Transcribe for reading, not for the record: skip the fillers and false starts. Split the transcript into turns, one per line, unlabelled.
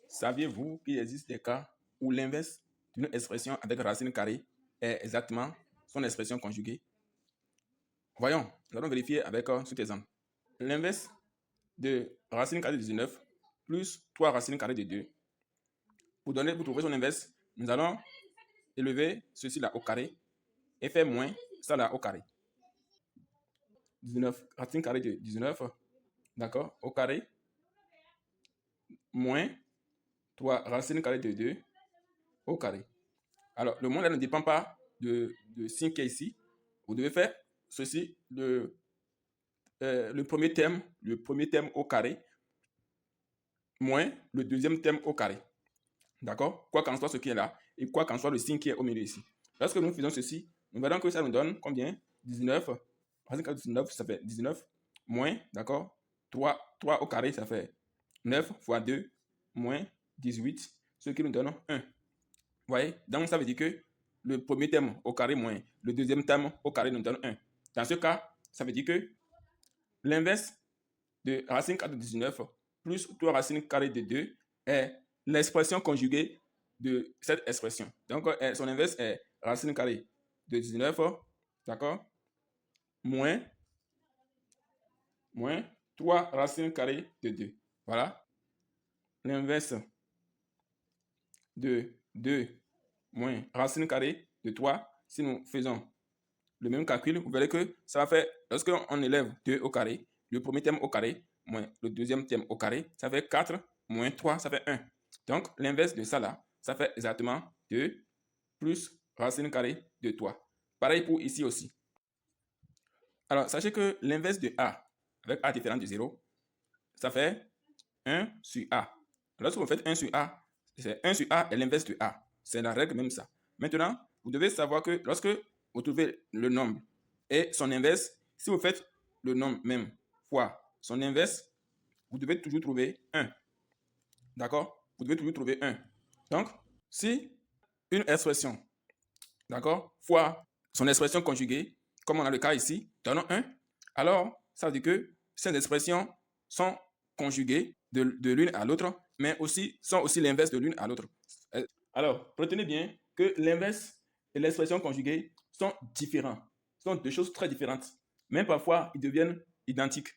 Saviez-vous qu'il existe des cas où l'inverse d'une expression avec racine carrée est exactement son expression conjuguée? Voyons, nous allons vérifier avec cet exemple. L'inverse de racine carrée de 19 plus 3 racines carrées de 2. Pour trouver son inverse, nous allons élever ceci là au carré et faire moins ça là au carré. 19, racine carrée de 19, d'accord, au carré, moins 3 racines carrées de 2 au carré. Alors, le moins là ne dépend pas de signe qui est ici. Vous devez faire ceci, le premier thème au carré, moins le deuxième thème au carré. D'accord? Quoi qu'en soit ce qui est là, et quoi qu'en soit le signe qui est au milieu ici. Lorsque nous faisons ceci, nous verrons que ça nous donne combien? 19. Racine carrée de 19, ça fait 19. Moins, d'accord? 3 au carré, ça fait 9 fois 2, moins 18, ce qui nous donne 1. Vous voyez? Donc, ça veut dire que le premier thème au carré moins le deuxième thème au carré nous donne 1. Dans ce cas, ça veut dire que l'inverse de racine carrée de 19 plus 3 racines carrées de 2 est l'expression conjuguée de cette expression. Donc, son inverse est racine carrée de 19, d'accord, moins 3 racines carrées de 2. Voilà. L'inverse de 2 moins racine carrée de 3, si nous faisons le même calcul, vous verrez que ça va faire, lorsque on élève 2 au carré, le premier thème au carré, moins le deuxième thème au carré, ça fait 4, moins 3, ça fait 1. Donc, l'inverse de ça là, ça fait exactement 2 plus racine carrée de 3. Pareil pour ici aussi. Alors, sachez que l'inverse de A, avec A différent de 0, ça fait 1 sur A. Lorsque vous faites 1 sur A, c'est 1 sur A est l'inverse de A. C'est la règle même ça. Maintenant, vous devez savoir que lorsque vous trouvez le nombre et son inverse, si vous faites le nombre même fois son inverse, vous devez toujours trouver 1. D'accord? Vous devez toujours trouver 1. Donc, si une expression, d'accord, fois son expression conjuguée, comme on a le cas ici, donne 1, alors ça veut dire que ces expressions sont conjuguées de l'une à l'autre, mais aussi sont aussi l'inverse de l'une à l'autre. Alors, retenez bien que l'inverse et l'expression conjuguée sont différents, sont deux choses très différentes. Même parfois, ils deviennent identiques.